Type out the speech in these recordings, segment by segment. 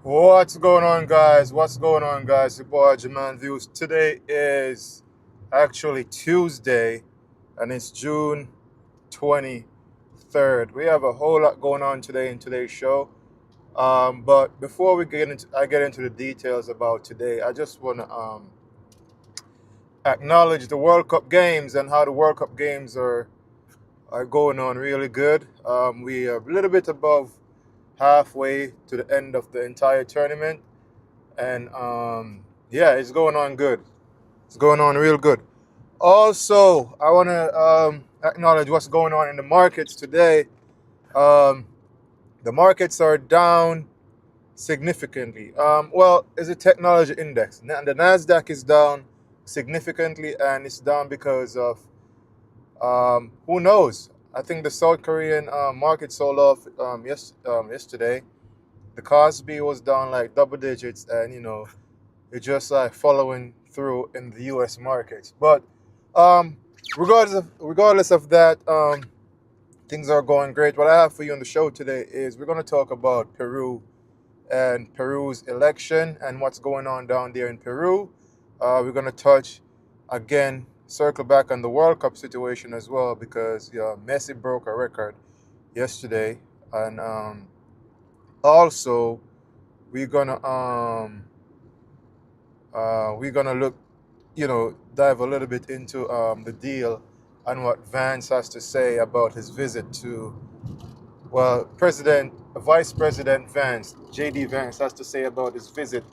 What's going on, guys? What's going on, guys? Your boy Jermane'S. Today is actually Tuesday, and it's June 23rd. We have a whole lot going on today in today's show. But before I get into the details about today, I just want to acknowledge the World Cup games and how the World Cup games are going on really good. We are a little bit above halfway to the end of the entire tournament. And yeah, it's going on good. It's going on real good. Also, I want to acknowledge what's going on in the markets today. Um, the markets are down significantly. Well, it's a technology index. The Nasdaq is down significantly, and it's down because of who knows. I think the South Korean market sold off yesterday. The Cosby was down like double digits, and it's just like following through in the U.S. markets. But um, regardless of that, things are going great. What I have for you on the show today is we're going to talk about Peru and Peru's election and what's going on down there in Peru. We're going to touch again, circle back on the World Cup situation as well because Messi broke a record yesterday, and also we're gonna look, dive a little bit into the deal and what Vance has to say about his visit to, well, Vice President Vance, J.D. Vance, has to say about his visit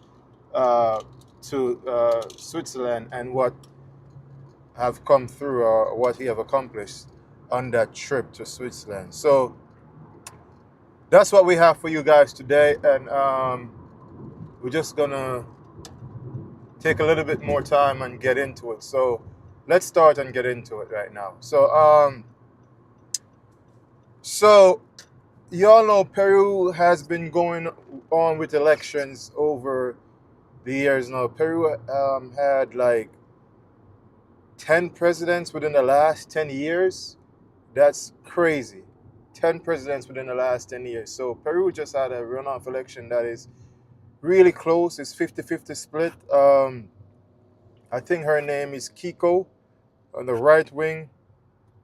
to Switzerland and what have come through or what he have accomplished on that trip to Switzerland. So that's what we have for you guys today, and we're just gonna take a little bit more time and get into it. So let's start and get into it right now. So y'all know Peru has been going on with elections over the years now. Peru had like 10 presidents within the last 10 years. That's crazy. 10 presidents within the last 10 years. So Peru just had a runoff election that is really close. It's 50-50 split. I think her name is Kiko. On the right wing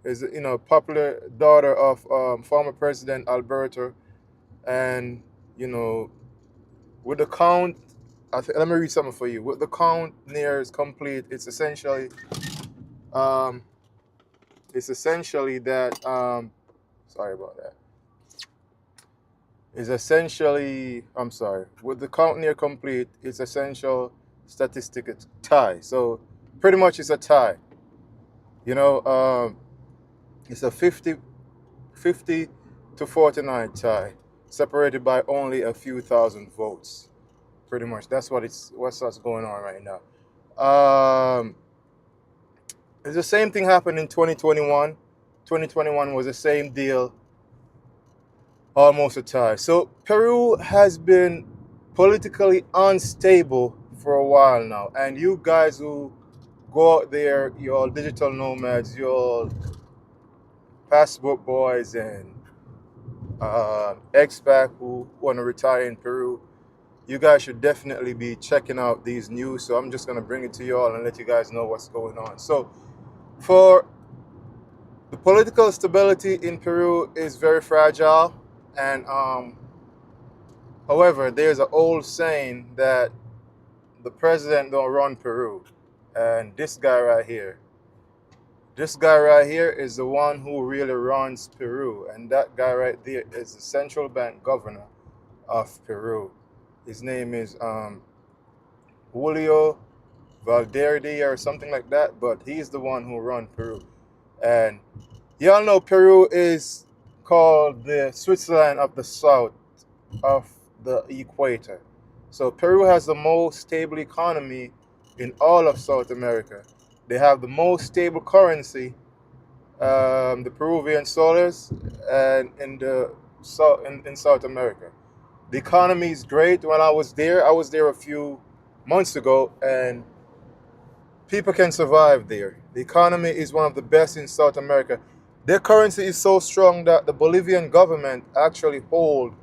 is popular daughter of former President Alberto. And with the count, let me read something for you. With the count near is complete, it's essentially that. Sorry about that. Is essentially, I'm sorry, with the count near complete, it's essential statistic tie. So pretty much it's a tie. It's a 50 to 49 tie, separated by only a few thousand votes. Pretty much that's what's going on right now. It's the same thing happened in 2021. 2021 was the same deal. Almost a tie. So Peru has been politically unstable for a while now. And you guys who go out there, you're all digital nomads, you're all passport boys and expat who want to retire in Peru, you guys should definitely be checking out these news. So I'm just going to bring it to you all and let you guys know what's going on. So for the political stability in Peru is very fragile. And however, there's an old saying that the president don't run Peru. And this guy right here is the one who really runs Peru. And that guy right there is the central bank governor of Peru. His name is Julio Valverde or something like that. But he's the one who runs Peru. And y'all know Peru is called the Switzerland of the south of the equator. So Peru has the most stable economy in all of South America. They have the most stable currency, the Peruvian soles, and in South America. The economy is great. When I was there a few months ago, and people can survive there. The economy is one of the best in South America. Their currency is so strong that the Bolivian government actually hold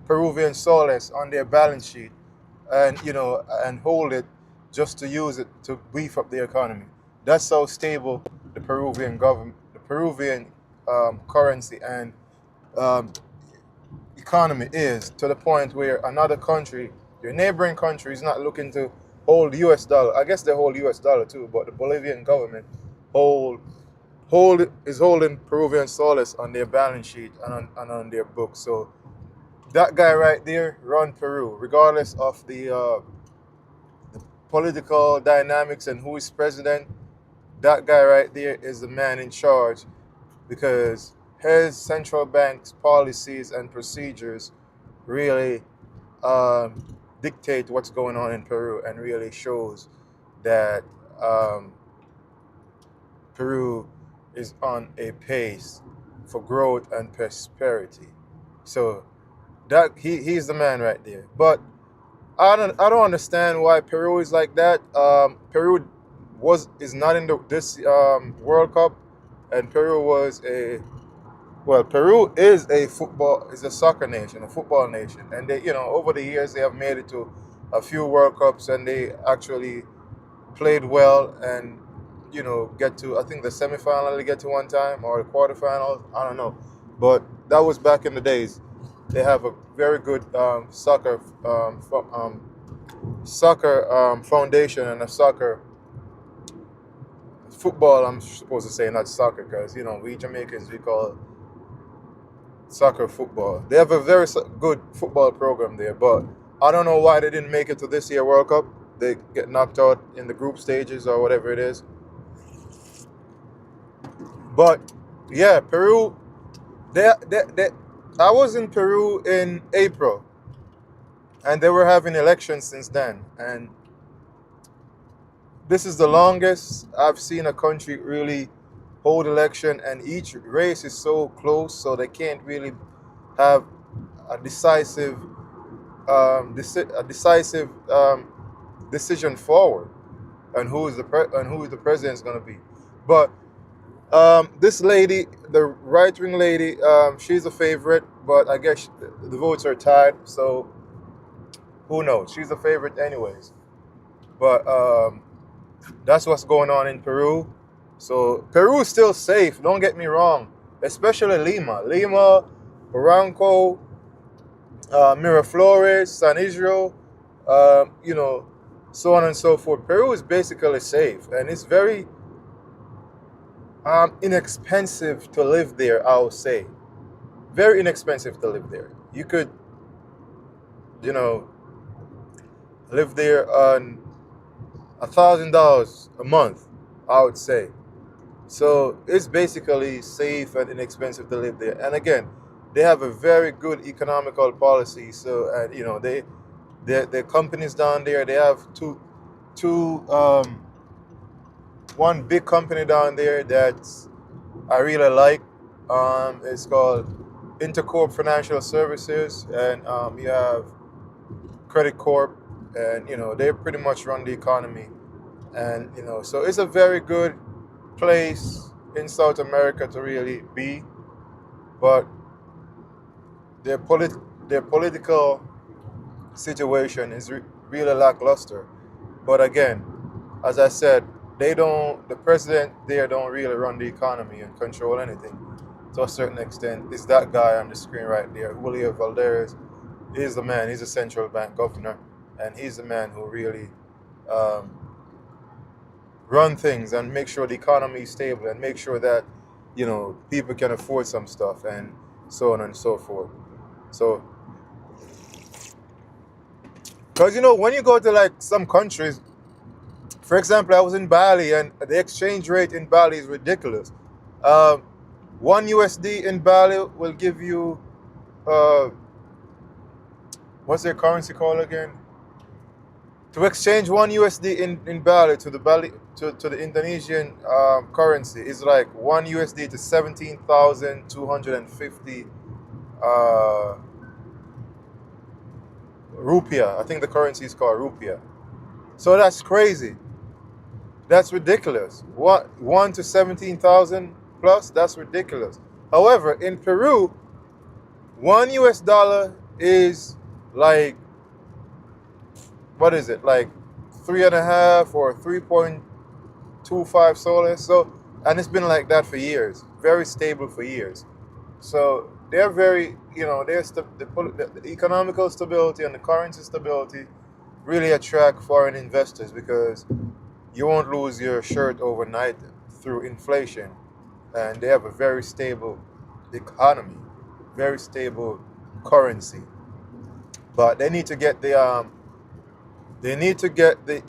Peruvian soles on their balance sheet and and hold it just to use it to beef up the economy. That's how stable the Peruvian government, the Peruvian currency and um, economy is, to the point where another country, your neighboring country, is not looking to hold U.S. dollar. I guess they hold U.S. dollar too, but the Bolivian government hold is holding Peruvian soles on their balance sheet and on their books. So that guy right there run Peru, regardless of the political dynamics and who is president. That guy right there is the man in charge, because his central bank's policies and procedures really um, dictate what's going on in Peru, and really shows that um, Peru is on a pace for growth and prosperity. So that he's the man right there. But I don't understand why Peru is like that. Peru is not in this World Cup, and Peru was a well, Peru is a soccer nation, a football nation, and they, over the years they have made it to a few World Cups, and they actually played well, and get to, I think, the semifinal they get to one time, or the quarterfinals. I don't know, but that was back in the days. They have a very good soccer foundation, and a soccer football. I'm supposed to say, not soccer, because we Jamaicans, we call soccer football. They have a very good football program there, but I don't know why they didn't make it to this year World Cup. They get knocked out in the group stages or whatever it is. But yeah, Peru. I was in Peru in April, and they were having elections since then. And this is the longest I've seen a country really hold election, and each race is so close, so they can't really have a decisive decision forward, and who is the president is going to be. But this lady, the right wing lady, she's a favorite, but I guess the votes are tied, so who knows? She's a favorite anyways. But that's what's going on in Peru. So Peru is still safe, don't get me wrong, especially Lima, Barranco, Miraflores, San Israel, so on and so forth. Peru is basically safe, and it's very inexpensive to live there, I would say. Very inexpensive to live there. You could, live there on $1,000 a month, I would say. So it's basically safe and inexpensive to live there. And again, they have a very good economical policy. So, and their companies down there, they have one big company down there that I really like. It's called Intercorp Financial Services, and you have Credit Corp, and they pretty much run the economy. And so it's a very good place in South America to really be. But their political situation is really lackluster. But again, as I said, the president there don't really run the economy and control anything to a certain extent. It's that guy on the screen right there, Julio Valderez. He's the man. He's a central bank governor, and he's the man who really run things and make sure the economy is stable, and make sure that people can afford some stuff, and so on and so forth. So, because when you go to like some countries, for example, I was in Bali, and the exchange rate in Bali is ridiculous. 1 USD in Bali will give you what's their currency called again? To exchange 1 USD in Bali to the Indonesian currency is like 1 USD to 17,250 rupiah. I think the currency is called rupiah. So that's crazy. That's ridiculous. 1 to 17,000 plus. That's ridiculous. However, in Peru, $1 is like what is it, like 3.5 or 3.25 soles. So, and it's been like that for years, very stable for years. So they're very, the economical stability and the currency stability really attract foreign investors because you won't lose your shirt overnight through inflation, and they have a very stable economy, very stable currency. But they need to get the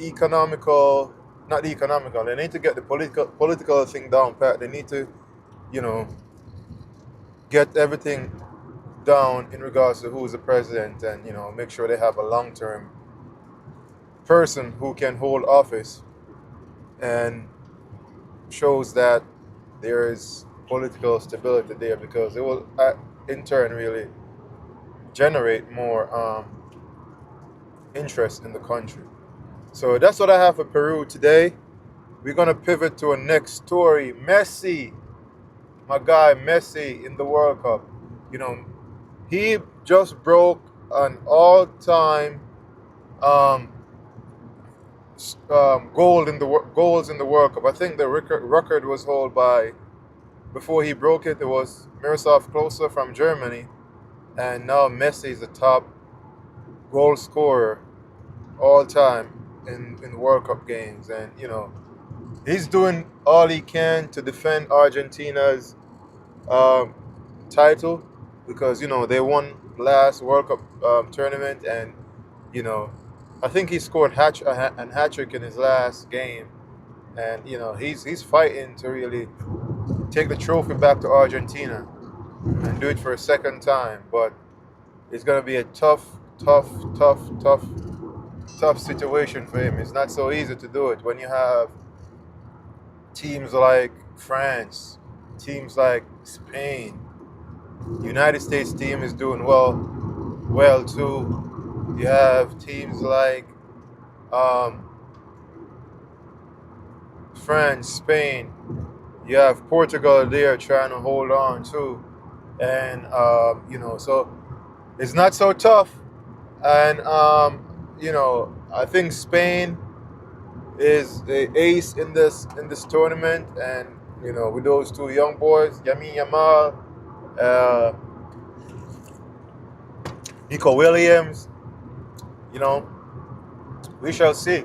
economical, not the economical, they need to get the political thing down pat. They need to, you know, get everything down in regards to who's the president, and make sure they have a long-term person who can hold office and shows that there is political stability there, because it will in turn really generate more interest in the country. So that's what I have for Peru today. We're gonna pivot to a next story. Messi, my guy Messi in the World Cup. He just broke an all-time um, goals in the World Cup. I think the record was held by, before he broke it, it was Miroslav Klose from Germany, and now Messi is the top goal scorer all time in World Cup games, and he's doing all he can to defend Argentina's um, title, because they won last World Cup tournament, and I think he scored an hat trick in his last game, and he's fighting to really take the trophy back to Argentina and do it for a second time. But it's gonna be a tough, tough, tough, tough, tough situation for him. It's not so easy to do it when you have teams like France, teams like Spain. United States team is doing well too. You have teams like France, Spain. You have Portugal there trying to hold on too, and so it's not so tough. And I think Spain is the ace in this tournament, and with those two young boys, Yamin Yamal, uh, Nico Williams, you know, we shall see.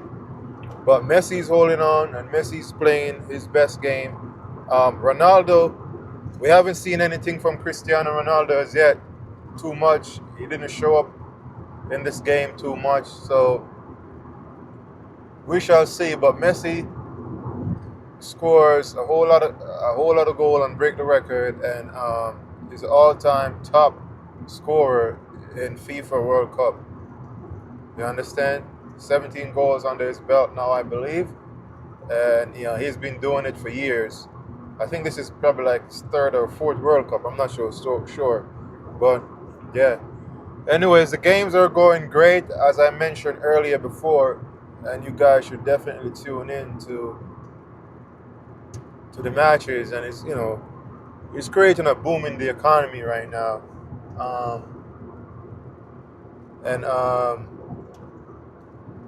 But Messi's holding on, and Messi's playing his best game. Ronaldo, we haven't seen anything from Cristiano Ronaldo as yet. Too much. He didn't show up in this game too much, so we shall see. But Messi scores a whole lot of goal and break the record, and is an all-time top scorer in FIFA World Cup. You understand? 17 goals under his belt now, I believe, and he's been doing it for years. I think this is probably like his third or fourth World Cup. I'm not sure, but yeah. Anyways, the games are going great, as I mentioned earlier before, and you guys should definitely tune in to the matches. And it's creating a boom in the economy right now.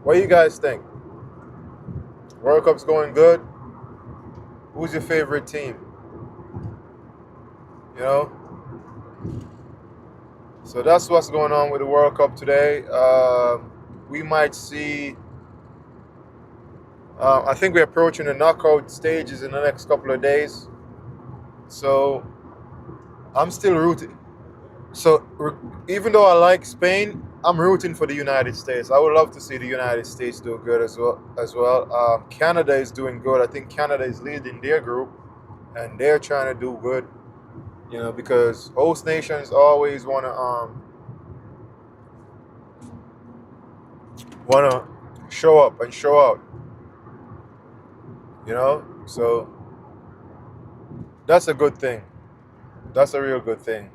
What do you guys think? World Cup's going good. Who's your favorite team? So that's what's going on with the World Cup today. We might see. I think we're approaching the knockout stages in the next couple of days. So I'm still rooting. So even though I like Spain, I'm rooting for the United States. I would love to see the United States do good as well. Canada is doing good. I think Canada is leading their group, and they're trying to do good. Because host nations always wanna show up and show out. So that's a good thing. That's a real good thing.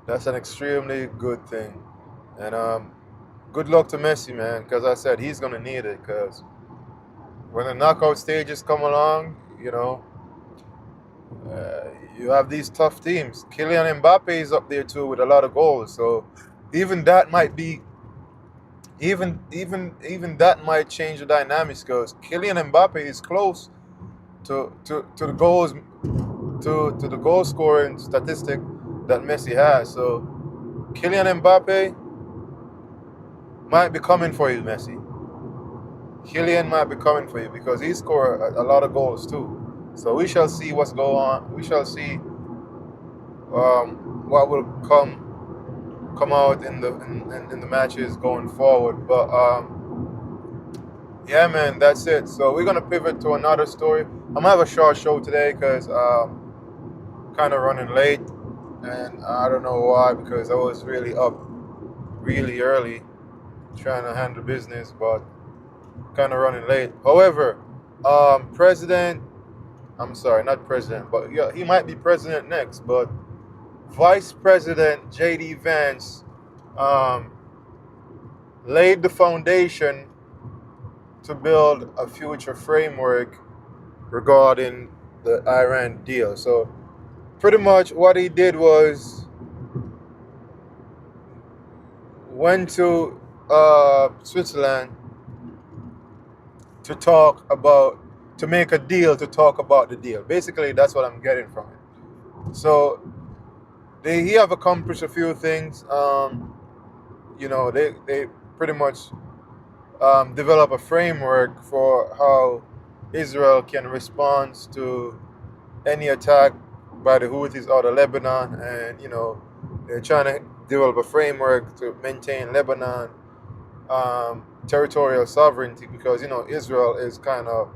That's an extremely good thing. And good luck to Messi, man, because I said he's gonna need it. Because when the knockout stages come along, you have these tough teams. Kylian Mbappe is up there too with a lot of goals. So even that might be even that might change the dynamics because Kylian Mbappe is close to the goals to the goal scoring statistic that Messi has. So Kylian Mbappe might be coming for you, Messi. Kylian might be coming for you because he scored a lot of goals too. So we shall see what's going on. We shall see what will come out in the matches going forward. But yeah, man, that's it. So we're gonna pivot to another story. I'm gonna have a short show today because kind of running late, and I don't know why because I was really up really early trying to handle business, but kind of running late. However, President, I'm sorry, not president, but yeah, he might be president next, but Vice President J.D. Vance um, laid the foundation to build a future framework regarding the Iran deal. So pretty much what he did was went to Switzerland to talk about to make a deal to talk about the deal. Basically, that's what I'm getting from it. So he have accomplished a few things. They pretty much develop a framework for how Israel can respond to any attack by the Houthis out of Lebanon, and they're trying to develop a framework to maintain Lebanon territorial sovereignty because Israel is kind of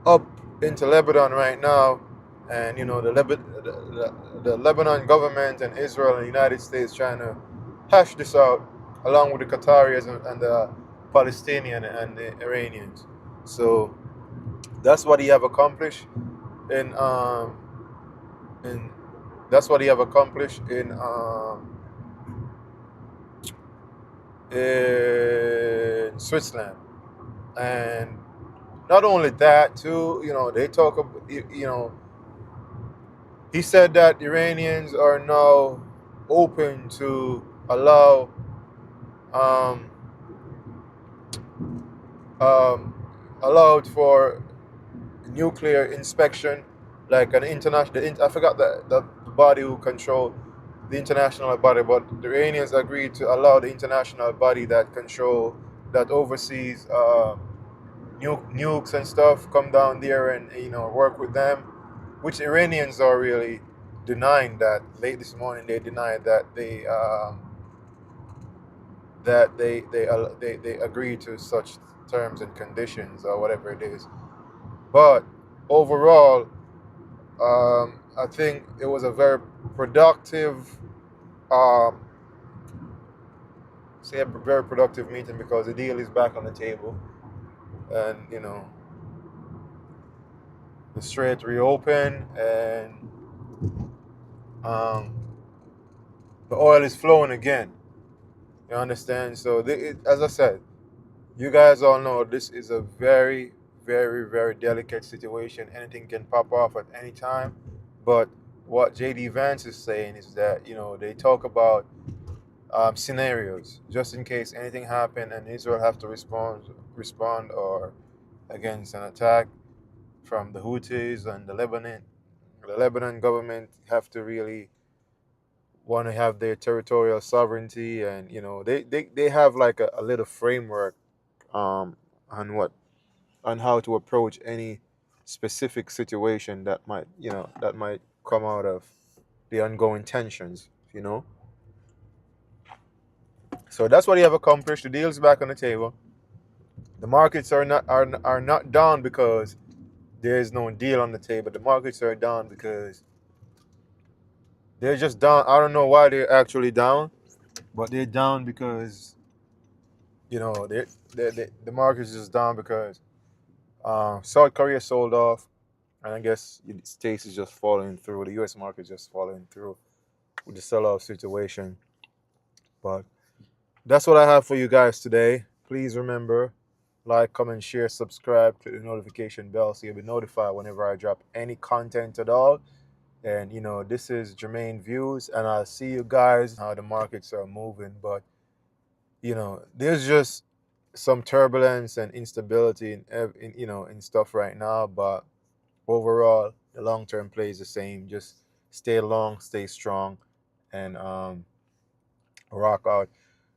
up into Lebanon right now, and the Lebanon government and Israel and the United States trying to hash this out along with the Qataris and the Palestinian and the Iranians. So that's what he have accomplished in in that's what he have accomplished in Switzerland. And not only that, too, they talk about, he said that Iranians are now open to um, um, allowed for nuclear inspection, like an international. I forgot the body who control the international body, but the Iranians agreed to allow the international body that oversees nukes and stuff come down there and work with them, which Iranians are really denying that. Late this morning, they denied that they agreed to such terms and conditions or whatever it is. But overall, I think it was a very productive, um, say a very productive meeting because the deal is back on the table, and the Strait reopened, and um, the oil is flowing again. You understand? So, as I said, you guys all know this is a very, very, very delicate situation. Anything can pop off at any time. But what JD Vance is saying is that they talk about scenarios just in case anything happen and Israel have to respond or against an attack from the Houthis, and the Lebanon government have to really want to have their territorial sovereignty, and they have like a little framework um, on how to approach any specific situation that might come out of the ongoing tensions. So that's what they have accomplished. The deal's back on the table. The markets are not down because there is no deal on the table. The markets are down because they're just down. I don't know why they're actually down, but they're down because the market is just down because South Korea sold off, and I guess the States is just falling through. The U.S. market is just falling through with the sell-off situation. But that's what I have for you guys today. Please remember, like, comment, share, subscribe, click the notification bell so you'll be notified whenever I drop any content at all. And this is Jermaine Views, and I'll see you guys how the markets are moving. But you know, there's just some turbulence and instability in stuff right now, but overall the long term play is the same. Just stay long, stay strong, and rock out.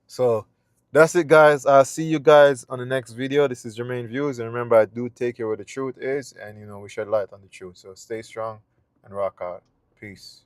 So that's it, guys. I'll see you guys on the next video. This is Jermaine Views, and remember, I do take you where the truth is, and we shed light on the truth. So stay strong and rock out. Peace.